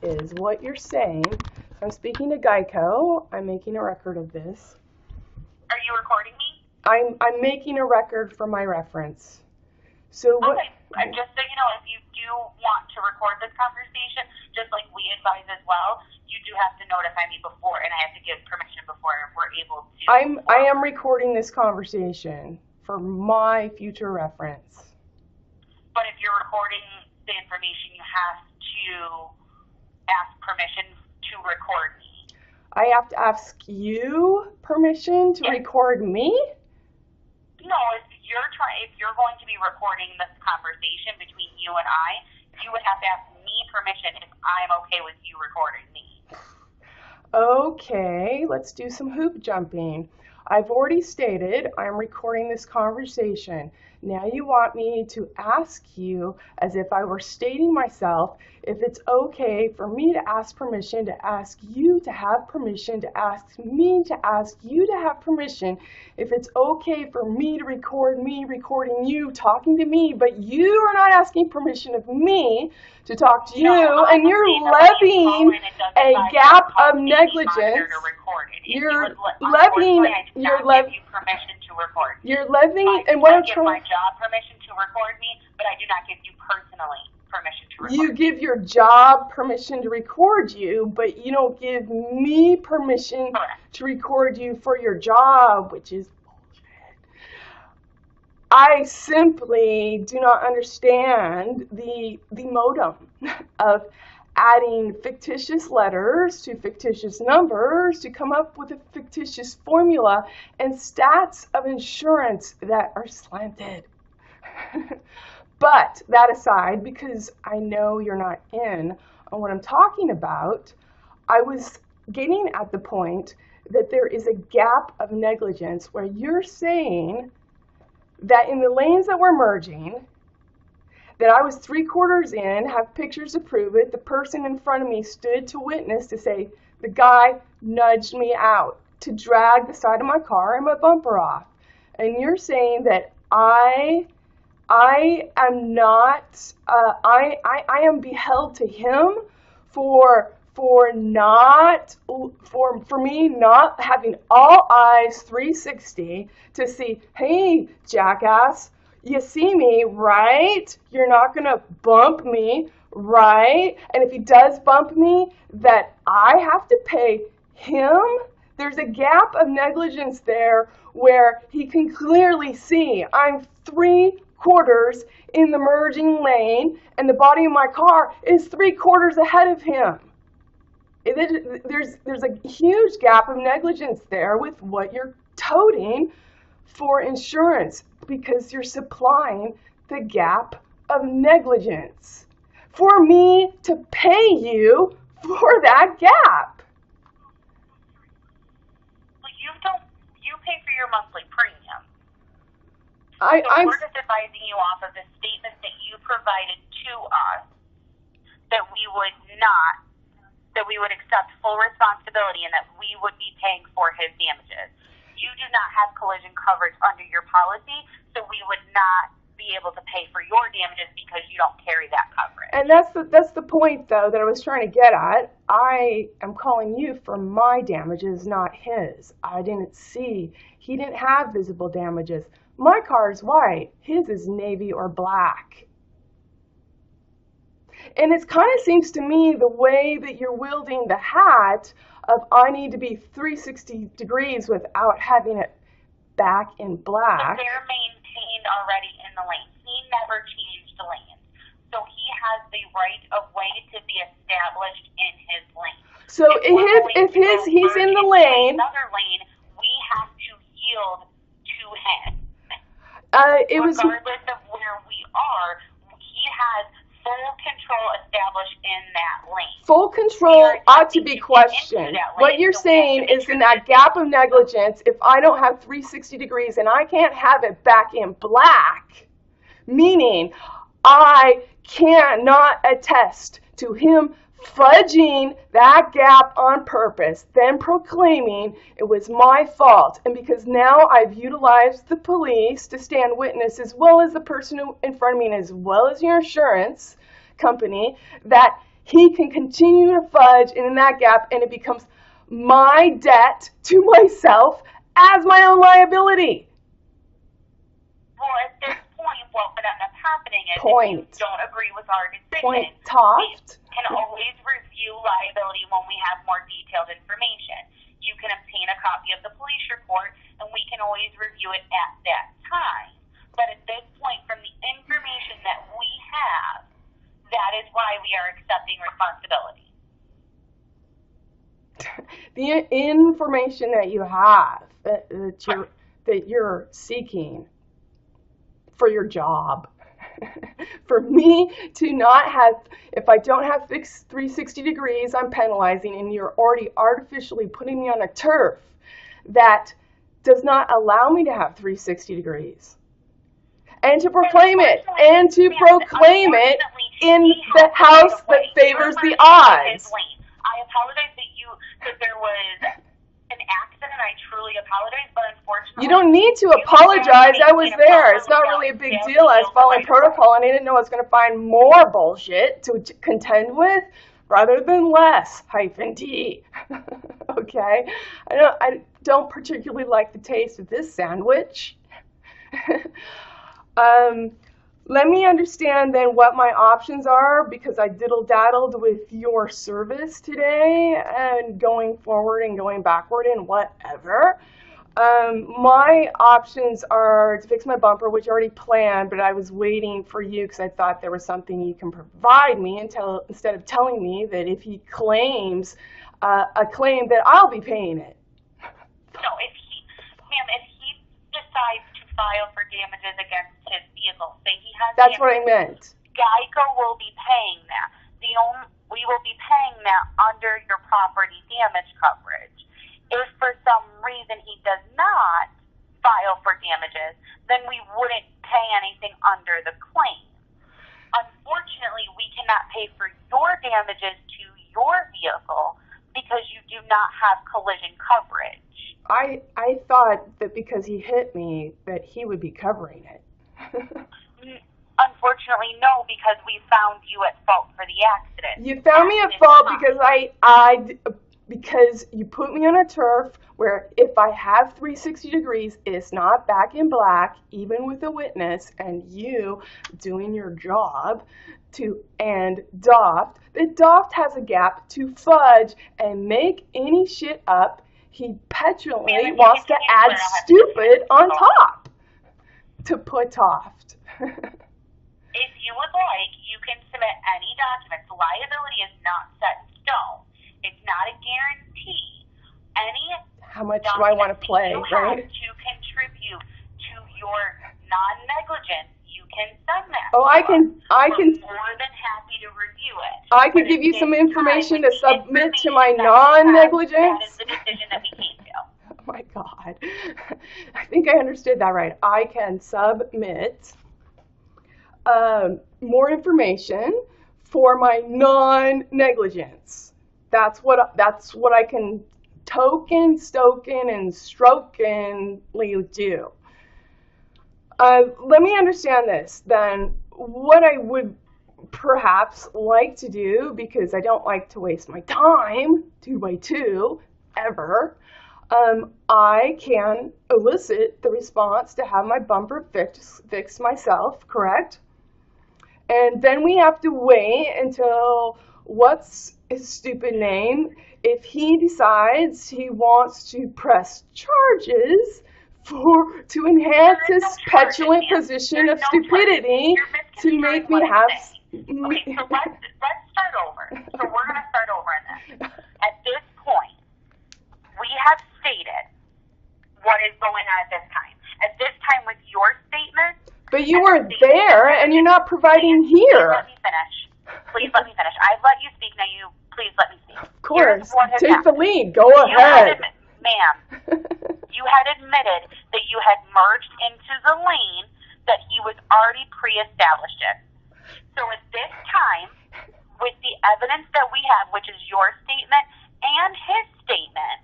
is what you're saying. I'm speaking to Geico. I'm making a record of this. Are you recording me? I'm making a record for my reference. So what? Okay. Just so you know, if you do want to record this conversation, just like we advise as well, you do have to notify me before, and I have to give permission before we're able to. I am recording this conversation for my future reference. But if you're recording the information, you have to ask permission to record me. I have to ask you permission to record me? No, if you're going to be recording this conversation between you and I, you would have to ask me permission if I'm okay with you recording me. Okay, let's do some hoop jumping. I've already stated I'm recording this conversation. Now you want me to ask you, as if I were stating myself, if it's okay for me to ask permission, to ask you to have permission, to ask me to ask you to have permission, if it's okay for me to record me recording you talking to me, but you are not asking permission of me to talk to you, and you're levying a gap of negligence. You're levying, and what I'm trying. My job permission to record me, but I do not give you personally permission to record You give your job permission to record you, but you don't give me permission to record you for your job, which is bullshit. I simply do not understand the modem of adding fictitious letters to fictitious numbers to come up with a fictitious formula and stats of insurance that are slanted. But that aside, because I know you're not in on what I'm talking about, I was getting at the point that there is a gap of negligence where you're saying that in the lanes that we're merging, that I was 3/4 in, have pictures to prove it, the person in front of me stood to witness to say the guy nudged me out to drag the side of my car and my bumper off. And you're saying that I am not, I am beheld to him for me not having all eyes 360 to see, hey, jackass, you see me, right? You're not going to bump me, right? And if he does bump me, that I have to pay him? There's a gap of negligence there where he can clearly see I'm 3/4 in the merging lane and the body of my car is 3/4 ahead of him. There's a huge gap of negligence there with what you're toting for insurance, because you're supplying the gap of negligence for me to pay you for that gap. Well, you pay for your monthly premium. I'm we're just advising you off of the statement that you provided to us that we would accept full responsibility and that we would be paying for his damages. You do not have collision coverage under your policy, so we would not be able to pay for your damages because you don't carry that coverage. And that's the point, though, that I was trying to get at. I am calling you for my damages, not his. I didn't see. He didn't have visible damages. My car is white. His is navy or black. And it kind of seems to me the way that you're wielding the hat of I need to be 360 degrees without having it back in black. But they're maintained already in the lane. He never changed the lane. So he has the right of way to be established in his lane. So if he's in the lane, another lane, we have to yield to him. Regardless of where we are, he has full control established in that lane. Full control ought to be questioned. What you're saying is in that gap of negligence, if I don't have 360 degrees and I can't have it back in black, meaning I cannot attest to him fudging that gap on purpose, then proclaiming it was my fault. And because now I've utilized the police to stand witness, as well as the person in front of me, and as well as your insurance company, that he can continue to fudge in that gap, and it becomes my debt to myself as my own liability. Well, at this point, what would end up happening is if you don't agree with our decision, Toft. we can always review liability when we have more detailed information. You can obtain a copy of the police report, and we can always review it at that time. But at this point, from the information that we have, that is why we are accepting responsibility. The information that you have, that you're seeking for your job. For me to not have, if I don't have fixed 360 degrees, I'm penalizing, and you're already artificially putting me on a turf that does not allow me to have 360 degrees. And to proclaim it, in the house that favors the odds. I apologize that there was an accident. I truly apologize, but unfortunately... You don't need to apologize. I was there. It's not really a big deal. I was following protocol, and I didn't know I was going to find more bullshit to contend with rather than less, -d. Okay? I don't particularly like the taste of this sandwich. Let me understand then what my options are, because I diddle-daddled with your service today and going forward and going backward and whatever. My options are to fix my bumper, which I already planned, but I was waiting for you because I thought there was something you can provide me instead of telling me that if he claims a claim that I'll be paying it. No, if he decides to file for damages against his vehicle, say he has That's damages, what I meant. Geico will be paying that. We will be paying that under your property damage coverage. If for some reason he does not file for damages, then we wouldn't pay anything under the claim. Unfortunately, we cannot pay for your damages to your vehicle because you do not have collision coverage. I thought that because he hit me that he would be covering it. Unfortunately, no, because we found you at fault for the accident. You found me at fault because because you put me on a turf where if I have 360 degrees, it's not back in black, even with a witness, and you doing your job and Doft. That Doft has a gap to fudge and make any shit up. He petulantly wants to add stupid on top to put Toft. If you would like, you can submit any documents. Liability is not set in stone. It's not a guarantee. How much do I want to play, right? To contribute to your non-negligence, you can send that. Oh, I can. We're more than happy to review it. I could give you some information to submit to my non-negligence. That is the decision that we came to. Oh my God. I think I understood that right. I can submit more information for my non-negligence. That's what I can token, stoken, and strokenly do. Let me understand this then. What I would perhaps like to do, because I don't like to waste my time 2x2 ever, I can elicit the response to have my bumper fixed myself, correct? And then we have to wait until, what's his stupid name, if he decides he wants to press charges to enhance his petulant position of stupidity to make me have... Okay, so let's start over. So we're going to start over in this. At this point, we have stated what is going on at this time. At this time with your statement... But you weren't there, and you're not providing here. Please let me finish. Please let me finish. I've let you speak, now you please let me speak. Of course. Take the lead. Go ahead. Ma'am, you had admitted that you had merged into the lane that he was already pre-established in. So at this time, with the evidence that we have, which is your statement and his statement,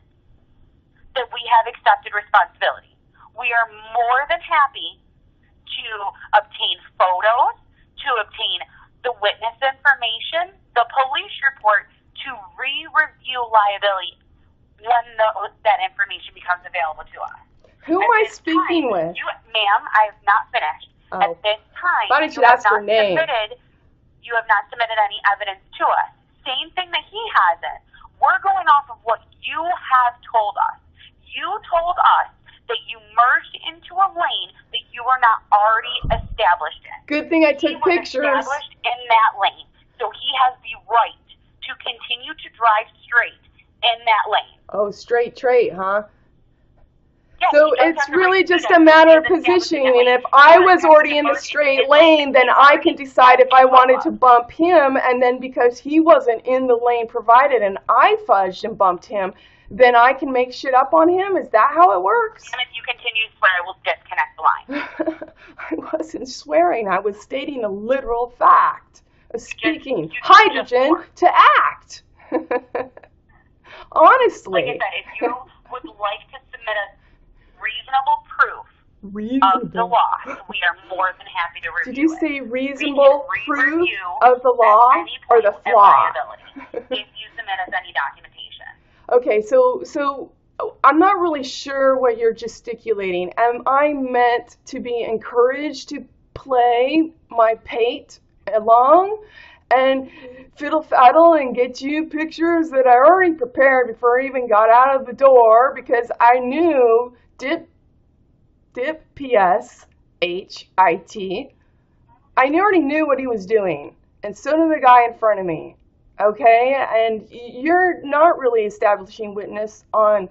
that we have accepted responsibility. We are more than happy to obtain photos, to obtain the witness information the police report to re-review liability when that information becomes available to us. Who am I speaking with? Ma'am, I have not finished. Oh. At this time, Thought I should ask her name. You have not submitted any evidence to us. Same thing that he hasn't. We're going off of what you have told us. You told us that you merged into a lane that you were not already established in. Good thing I took pictures. He was established in that lane, so he has the right to continue to drive straight in that lane. Oh, straight trait, huh? Yes, so it's really just a matter of positioning, and if I was already in the straight lane, then I can decide if I wanted to bump him, and then because he wasn't in the lane provided and I fudged and bumped him, then I can make shit up on him? Is that how it works? And if you continue to swear, I will disconnect the line. I wasn't swearing. I was stating a literal fact. Speaking hydrogen to act. Honestly. Like I said, if you would like to submit a reasonable proof of the law, we are more than happy to review it. Did you say reasonable proof of the law or the flaw? If you submit us any documentation. Okay, so I'm not really sure what you're gesticulating. Am I meant to be encouraged to play my pate along and fiddle faddle and get you pictures that I already prepared before I even got out of the door, because I knew dip PS HIT. I already knew what he was doing, and so did the guy in front of me. Okay, and you're not really establishing witness on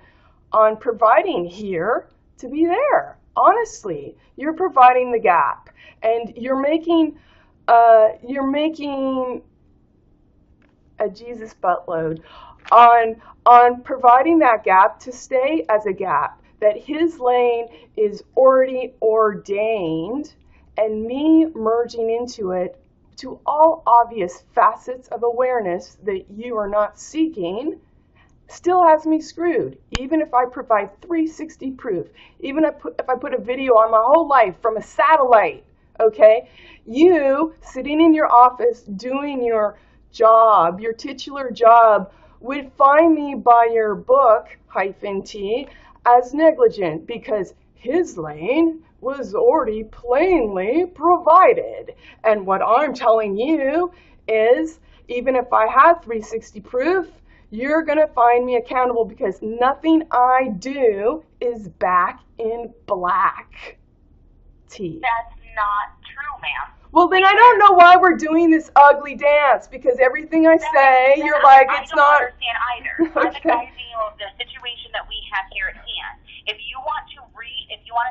providing here to be there. Honestly, you're providing the gap, and you're making a Jesus buttload on providing that gap to stay as a gap, that his lane is already ordained, and me merging into it to all obvious facets of awareness that you are not seeking still has me screwed, even if I provide 360 proof, even if I put a video on my whole life from a satellite. Okay, you sitting in your office doing your job, your titular job, would find me by your book, -T, as negligent because his lane was already plainly provided. And what I'm telling you is, even if I had 360 proof, you're going to find me accountable because nothing I do is back in black. T. That's not true, ma'am. Well, then I don't know why we're doing this ugly dance, because everything I say, you're like, it's not. I don't understand either. I'm advising you of the situation that we have here at hand. If you want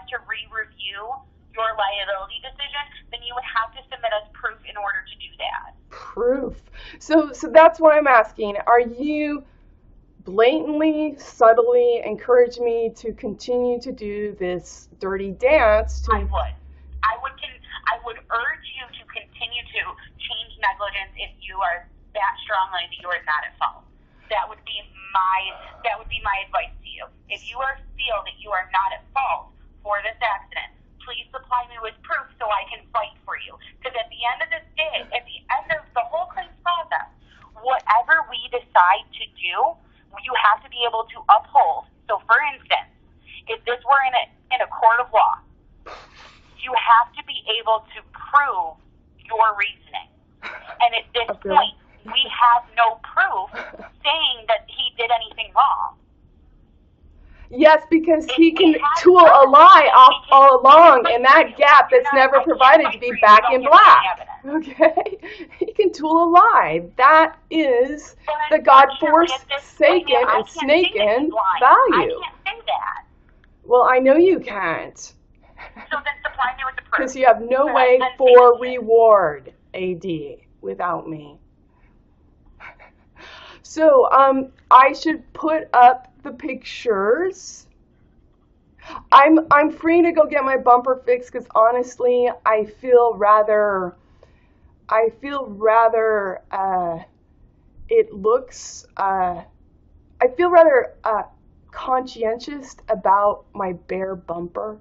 us to re-review your liability decision, then you would have to submit us proof in order to do that. Proof. So that's what I'm asking. Are you blatantly, subtly encourage me to continue to do this dirty dance? I would urge you to continue to change negligence if you are that strongly that you are not at fault. That would be my advice to you. If you feel that you are not at fault for this accident, please supply me with proof so I can fight for you. Because at the end of this day, at the end of the whole claims process, whatever we decide to do, you have to be able to uphold. So, for instance, if this were in a court of law, you have to be able to prove your reasoning. And at this point, we have no proof saying that he did anything wrong. Yes, because he can tool a lie off all along, and that gap that's never provided to be back in black. Okay? He can tool a lie. That is the God-forsaken and snaken value. I can't say that. Well, I know you can't. So then supply me with the proof. Because you have no way for reward, AD, without me. So, I should put up the pictures. I'm free to go get my bumper fixed because honestly, I feel rather, it looks, I feel rather conscientious about my bare bumper.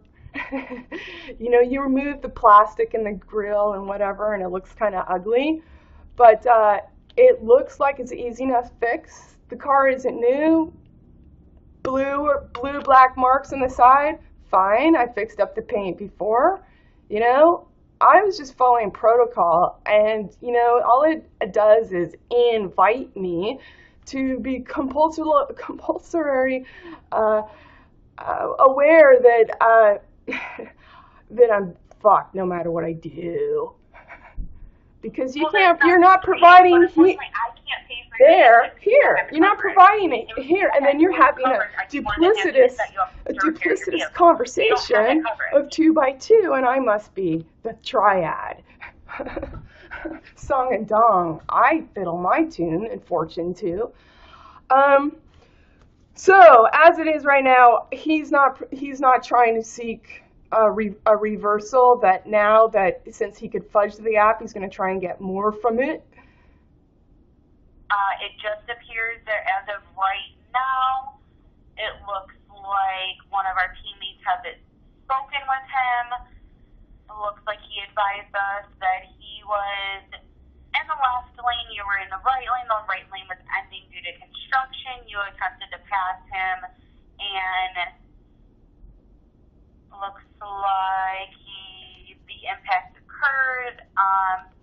You know, you remove the plastic and the grill and whatever, and it looks kind of ugly. But It looks like it's an easy enough fix. The car isn't new. Blue black marks on the side. Fine, I fixed up the paint before. You know, I was just following protocol, and you know, all it does is invite me to be compulsory aware that that I'm fucked no matter what I do. Because you can't, you're not providing here, you're not providing it here, and then you're having a duplicitous conversation of 2 by 2, and I must be the triad. Song and dong, I fiddle my tune, and fortune too. So as it is right now, he's not trying to seek a reversal. That now that since he could fudge the app, he's going to try and get more from it. It just appears that as of right now, it looks like one of our teammates has spoken with him. It looks like he advised us that he was in the left lane, you were in the right lane. The right lane was ending due to construction. You attempted to pass him, and looks like the impact occurred.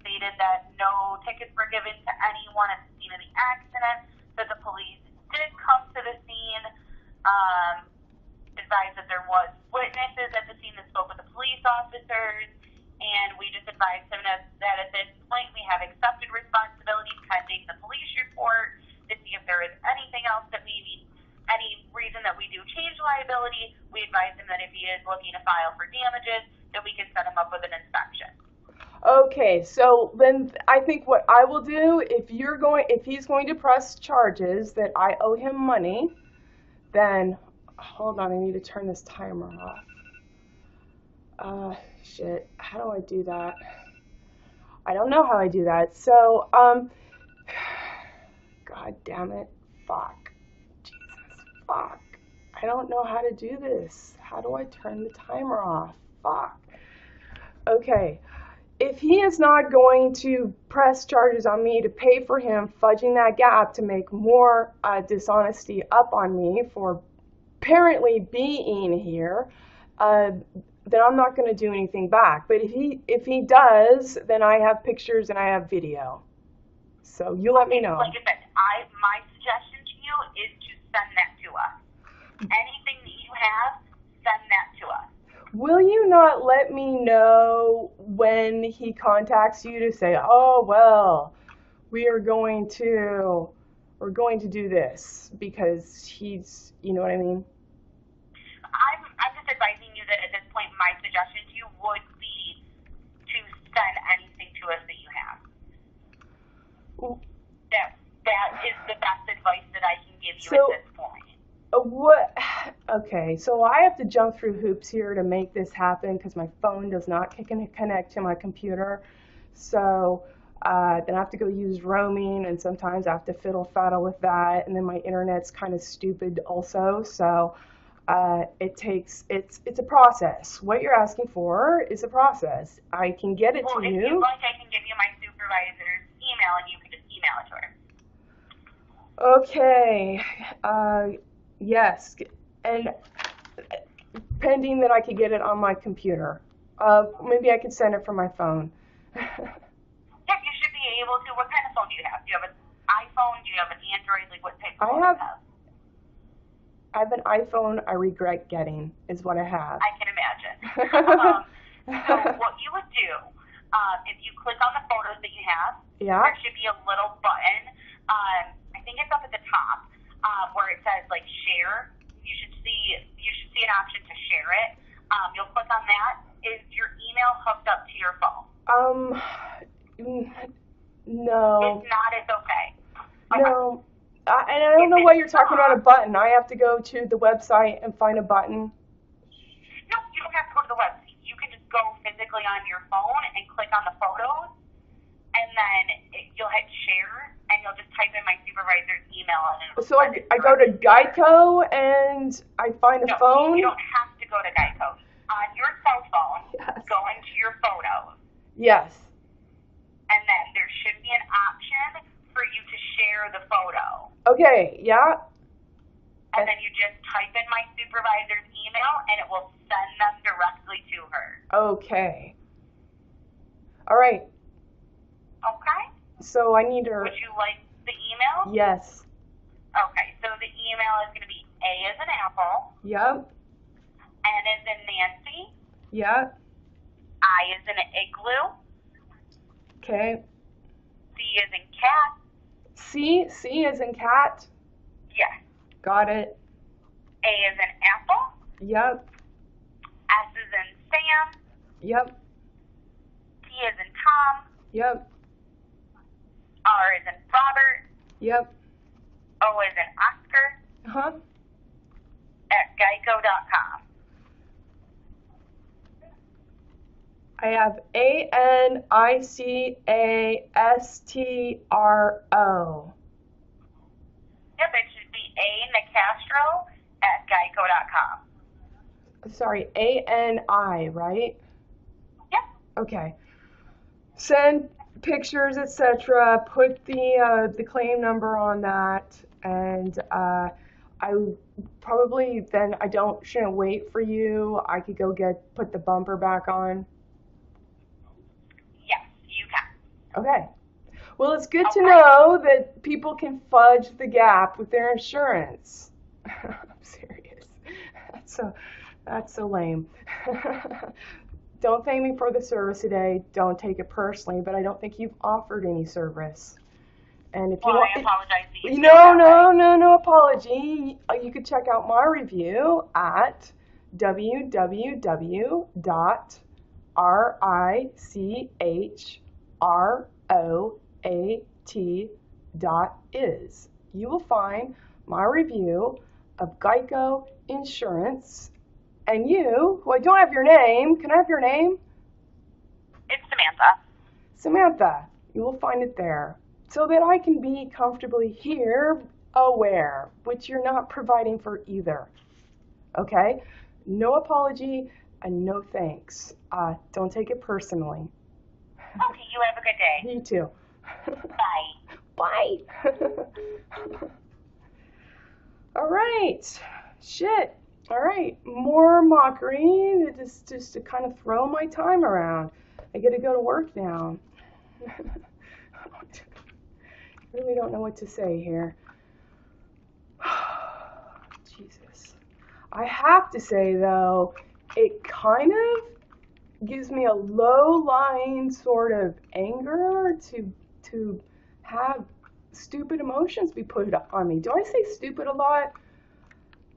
Stated that no tickets were given to anyone at the scene of the accident. That the police did come to the scene. Advised that there was witnesses at the scene that spoke with the police officers, and we just advised him that at this point we have accepted responsibility pending the police report to see if there is anything else that maybe any reason that we do change liability. We advise him that if he is looking to file for damages, that we can set him up with an inspection. Okay, so then I think what I will do, if he's going to press charges that I owe him money, then hold on, I need to turn this timer off. Shit, how do I do that? I don't know how I do that. So, God damn it, fuck, Jesus, fuck. I don't know how to do this. How do I turn the timer off? Fuck. Okay. If he is not going to press charges on me to pay for him fudging that gap to make more dishonesty up on me for apparently being here, then I'm not going to do anything back. But if he does, then I have pictures and I have video. So you let me know. Like I said, my suggestion to you is to send that to us. Anything that you have, send that to us. Will you not let me know when he contacts you to say, oh, well, we're going to do this, because he's, you know what I mean? I'm just advising you that at this point, my suggestion to you would be to send anything to us that you have. That is the best advice that I can give you at this point. Okay, so I have to jump through hoops here to make this happen because my phone does not connect to my computer. So then I have to go use roaming, and sometimes I have to fiddle-faddle with that, and then my internet's kind of stupid also. So it's a process. What you're asking for is a process. I can get it to you. If you'd like, I can give you my supervisor's email, and you can just email it to her. Okay. Yes, and pending that I could get it on my computer. Maybe I could send it from my phone. Yeah, you should be able to. What kind of phone do you have? Do you have an iPhone? Do you have an Android? Like, what type of phone do you have? I have an iPhone I regret getting, is what I have. I can imagine. So what you would do, if you click on the photos that you have, there should be a little button. I think it's up at the top. Where it says like share, you should see an option to share it. You'll click on that. Is your email hooked up to your phone? No. If not, it's okay. No. I don't know why you're talking about a button. I have to go to the website and find a button. No, you don't have to go to the website. You can just go physically on your phone and click on the photos, and then you'll hit share, and you'll just type in my supervisor's email. So I go to Geico and I find a phone? You don't have to go to Geico. On your cell phone, go into your photos. Yes. And then there should be an option for share the photo. Okay, yeah. And then you just type in my supervisor's email, and it will send them directly to her. Okay. All right. Okay? So I need her. Would you like the email? Yes. Okay, so the email is going to be A as in apple, Yep. N as in Nancy, Yep. I as in igloo, Okay. C as in cat. C as in cat. Yes. Got it. A as in apple, Yep. S as in Sam, Yep. T as in Tom, Yep. R as in Robert, Yep. O as in Oscar, Uh-huh. at geico.com. I have ANICASTRO. Yep, it should be A Nicastro at geico.com. Sorry, ANI, right? Yep. Okay. Send pictures, etc. Put the claim number on that, and I probably then shouldn't wait for you. I could go put the bumper back on. Yes, you can. Okay. Well, it's good to know that people can fudge the gap with their insurance. I'm serious. That's so lame. Don't thank me for the service today. Don't take it personally, but I don't think you've offered any service. And if Well, you I apologize to you. no apology. You could check out my review at www.richorat.is. You will find my review of Geico Insurance. And you, who I don't have your name, can I have your name? It's Samantha. Samantha. You will find it there. So that I can be comfortably here, aware, which you're not providing for either. Okay? No apology and no thanks. Don't take it personally. Okay, you have a good day. You too. Bye. Bye. All right. Shit. All right. More mockery, just to kind of throw my time around. I get to go to work now. I really don't know what to say here. Jesus. I have to say, though, it kind of gives me a low-lying sort of anger to have stupid emotions be put on me. Do I say stupid a lot?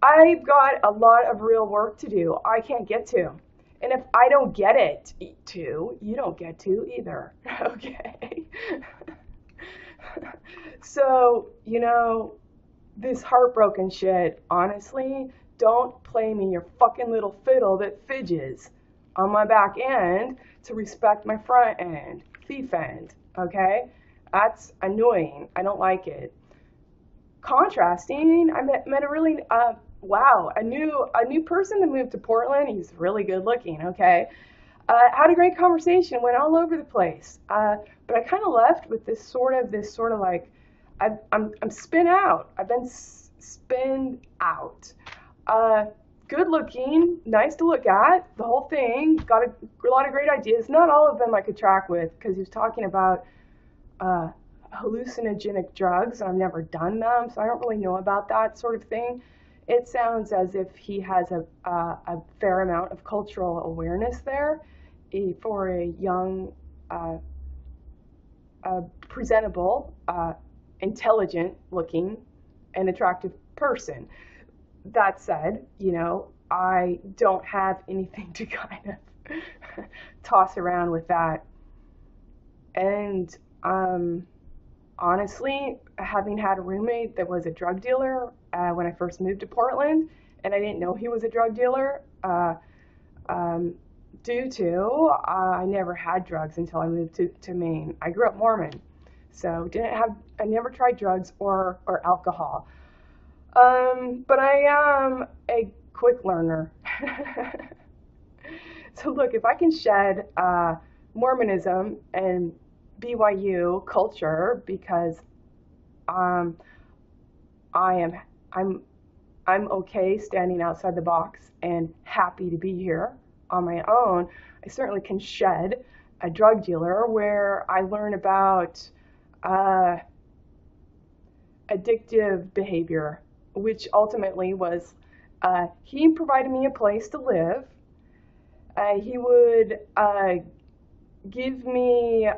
I've got a lot of real work to do. I can't get to. And if I don't get it to, you don't get to either. Okay? So, this heartbroken shit, honestly, don't play me your fucking little fiddle that fidges on my back end to respect my front end, thief end, okay? That's annoying. I don't like it. Contrasting, I met a really, a new person that moved to Portland. He's really good looking, okay? Had a great conversation, went all over the place. But I kind of left with this sort of like, I'm spin out. I've been spin out. Good looking, nice to look at, the whole thing, got a lot of great ideas. Not all of them I could track with, because he was talking about hallucinogenic drugs. I've never done them, so I don't really know about that sort of thing. It sounds as if he has a fair amount of cultural awareness there for a young, presentable, intelligent looking, and attractive person. That said, I don't have anything to kind of toss around with that. And honestly, having had a roommate that was a drug dealer when I first moved to Portland, and I didn't know he was a drug dealer, due to I never had drugs until I moved to Maine. I grew up Mormon, so I never tried drugs or alcohol. But I am a quick learner. So look, if I can shed Mormonism and BYU culture, because Um, I'm I'm okay standing outside the box and happy to be here on my own. I certainly can shed a drug dealer where I learn about uh, addictive behavior, which ultimately was he provided me a place to live. He would give me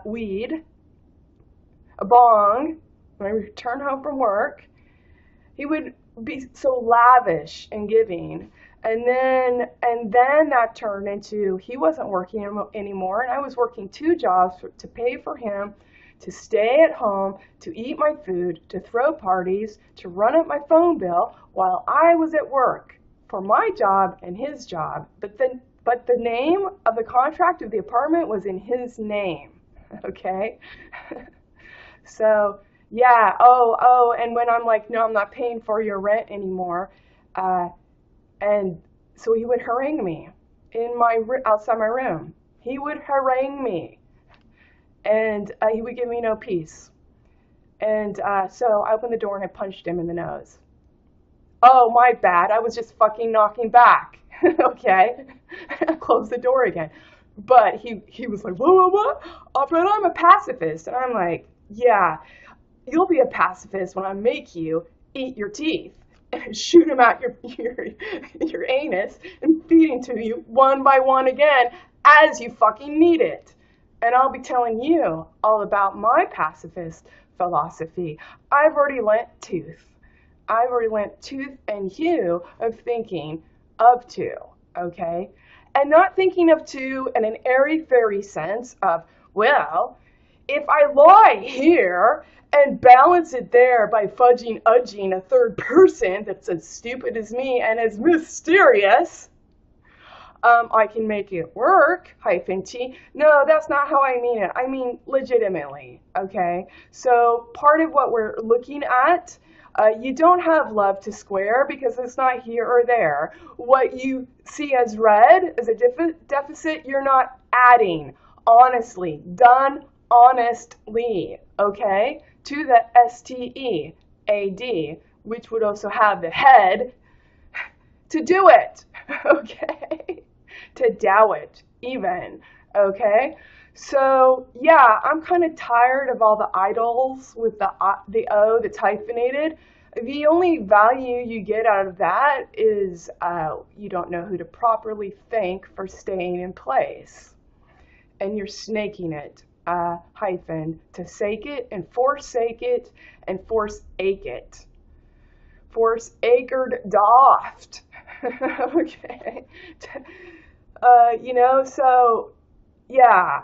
weed, a bong, when I returned home from work. He would be so lavish in giving. And then that turned into he wasn't working anymore, and I was working two jobs to pay for him to stay at home, to eat my food, to throw parties, to run up my phone bill while I was at work for my job and his job. But the name of the contract of the apartment was in his name. Okay? So, yeah, and when I'm like, no, I'm not paying for your rent anymore, uh, and so he would harangue me outside my room. He would harangue me, and he would give me no peace. And so I opened the door and I punched him in the nose. Oh, my bad. I was just fucking knocking back. Okay? I closed the door again. But he was like, what? Oh, but I'm a pacifist. And I'm like, yeah, you'll be a pacifist when I make you eat your teeth and shoot them out your anus and feed it to you one by one again as you fucking need it. And I'll be telling you all about my pacifist philosophy. I've already lent tooth and hue of thinking of two, okay? And not thinking of two in an airy-fairy sense of, well, if I lie here and balance it there by udging a third person that's as stupid as me and as mysterious, I can make it work, -t. No, that's not how I mean it. I mean legitimately, okay? So part of what we're looking at, you don't have love to square because it's not here or there. What you see as red, as a deficit, you're not adding, honestly, done honestly, okay, to the STEAD, which would also have the head to do it, okay, to dow it even, okay. So yeah, I'm kind of tired of all the idols with the O that's hyphenated. The only value you get out of that is you don't know who to properly thank for staying in place, and you're snaking it. Hyphen to sake it and forsake it and forsake it. Forsakered doft. Okay. So yeah,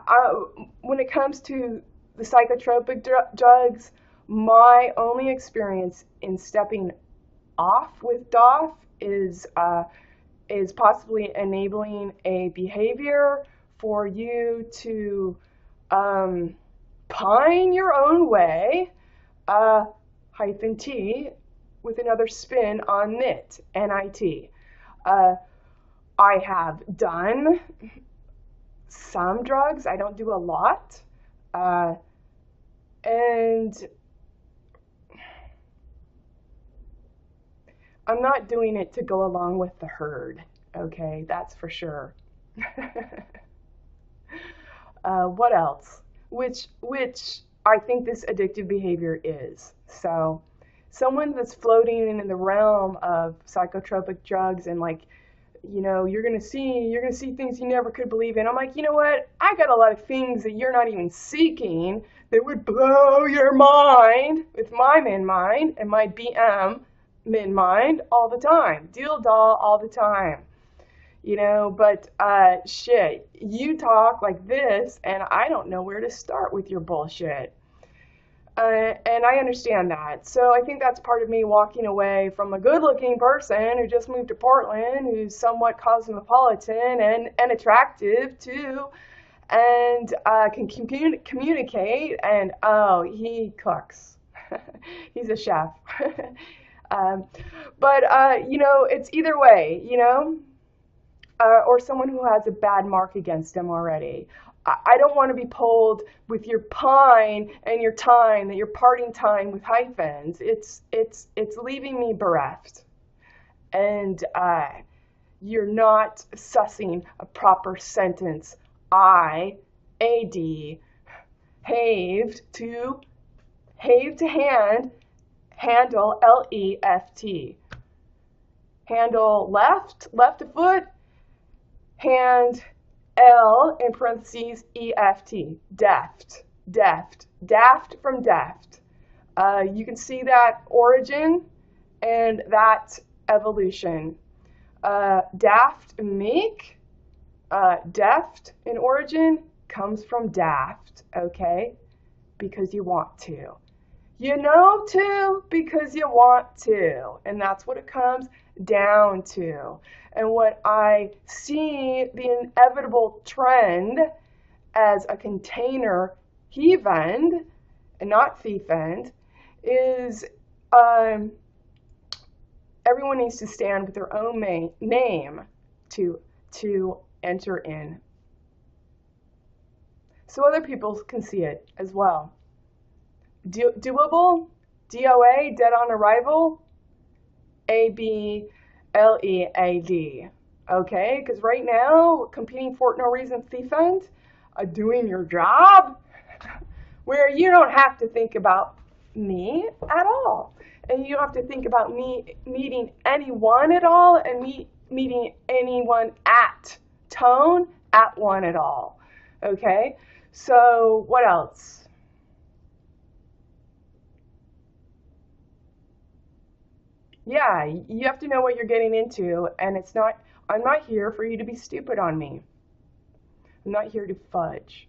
when it comes to the psychotropic drugs, my only experience in stepping off with DOF is possibly enabling a behavior for you to pine your own way, -t, with another spin on NIT, NIT. I have done some drugs. I don't do a lot. And I'm not doing it to go along with the herd, okay? That's for sure. What else? Which I think this addictive behavior is. So someone that's floating in the realm of psychotropic drugs and like, you're gonna see things you never could believe in. I'm like, you know what? I got a lot of things that you're not even seeking that would blow your mind with my min mind and my BM min mind all the time. Deal doll all the time. But shit, you talk like this and I don't know where to start with your bullshit. And I understand that. So I think that's part of me walking away from a good-looking person who just moved to Portland, who's somewhat cosmopolitan and attractive too, and can communicate, and he cooks. He's a chef. But it's either way, or someone who has a bad mark against him already. I don't want to be pulled with your pine and your time, that you're parting time with hyphens. It's leaving me bereft. And you're not sussing a proper sentence. I-A-D, have to hand, handle, L-E-F-T. Handle left a foot, hand, L in parentheses, E-F-T, deft, daft from deft. You can see that origin and that evolution. Daft make, deft in origin comes from daft, okay? Because you want to. You know to because you want to. And that's what it comes down to. And what I see the inevitable trend as a container he-vend and not thief-vend is everyone needs to stand with their own name to enter in, so other people can see it as well. Doable, DOA, dead on arrival, ABLEAD. Okay, because right now, competing for no reason thief-vend, doing your job, where you don't have to think about me at all. And you don't have to think about me meeting anyone at all and meeting anyone at tone at one at all. Okay, so what else? Yeah, you have to know what you're getting into, and I'm not here for you to be stupid on me. I'm not here to fudge.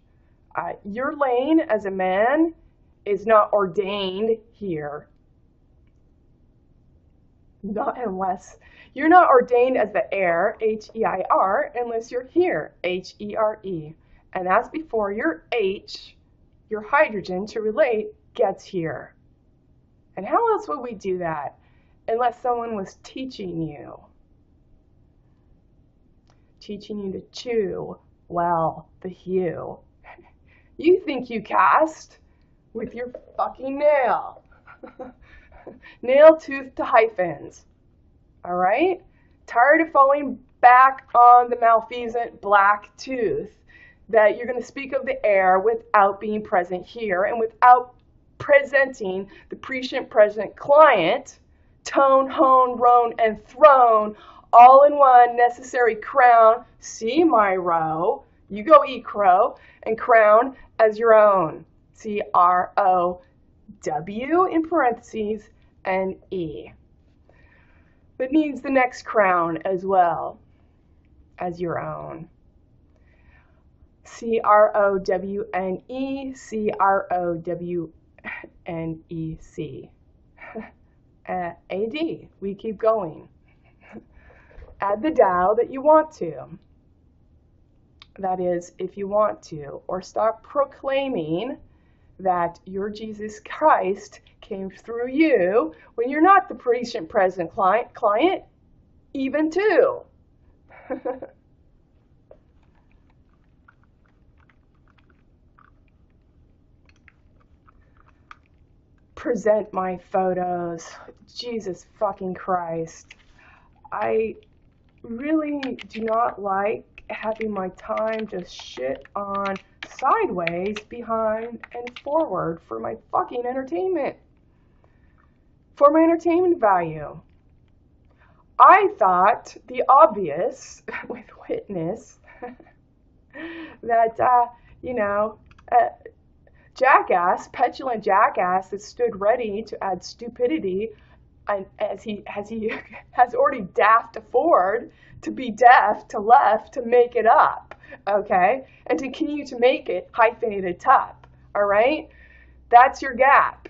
Your lane as a man is not ordained here. Not unless you're not ordained as the heir, H-E-I-R, unless you're here, H-E-R-E. And that's before your H, your hydrogen to relate, gets here. And how else would we do that unless someone was teaching you? Teaching you to chew, well, the hue. You think you cast with your fucking nail. Nail tooth to hyphens. All right? Tired of falling back on the malfeasant black tooth that you're going to speak of the air without being present here and without presenting the prescient present client, tone, hone, roan, and throne, all in one necessary crown. See my row. You go eat crow and crown as your own. C-R-O-W in parentheses and E. But needs the next crown as well as your own. C-R-O-W-N-E, C-R-O-W-N-E-C. A-D. We keep going. Add the Tao that you want to. That is, if you want to. Or stop proclaiming that your Jesus Christ came through you when you're not the prescient present client, even too. Present my photos. Jesus fucking Christ. I really do not like having my time just shit on sideways, behind, and forward for my fucking entertainment. For my entertainment value. I thought the obvious with witness that, jackass, petulant jackass that stood ready to add stupidity, and as he has already daft afford to be deaf to left to make it up, okay, and to continue to make it hyphenated up, all right? That's your gap.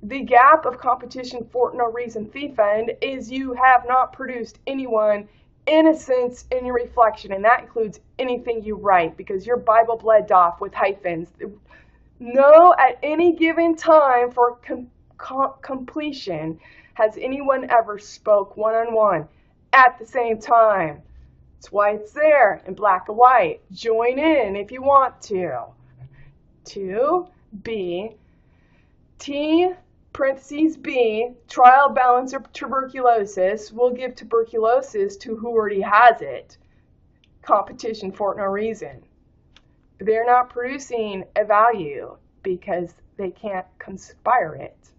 The gap of competition for no reason thief-vend is you have not produced anyone innocence in your reflection, and that includes anything you write, because you're Bible bled off with hyphens. No, at any given time for completion has anyone ever spoke one-on-one at the same time. That's why it's there in black and white. Join in if you want to. 2B, T parentheses B, trial balance of tuberculosis will give tuberculosis to who already has it. Competition for no reason. They're not producing a value because they can't conspire it.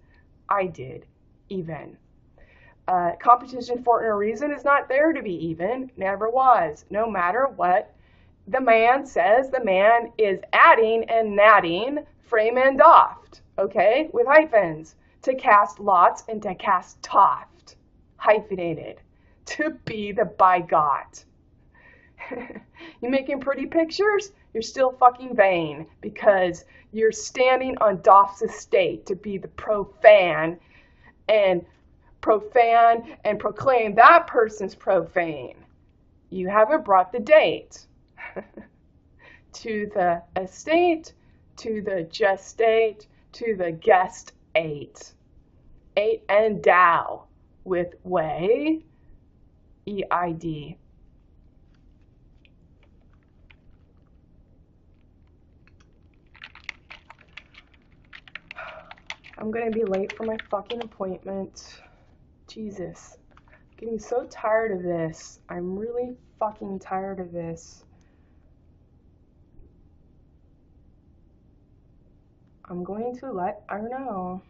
I did, even. Competition for no reason is not there to be even, never was, no matter what the man says. The man is adding and natting, frame and doft, okay, with hyphens, to cast lots and to cast toft, hyphenated, to be the by God. You making pretty pictures? You're still fucking vain because you're standing on Doft's estate to be the profane and proclaim that person's profane. You haven't brought the date to the estate, to the gestate, to the guest eight. Eight endow with way, EID. I'm gonna be late for my fucking appointment. Jesus. I'm getting so tired of this. I'm really fucking tired of this. I'm going to I don't know.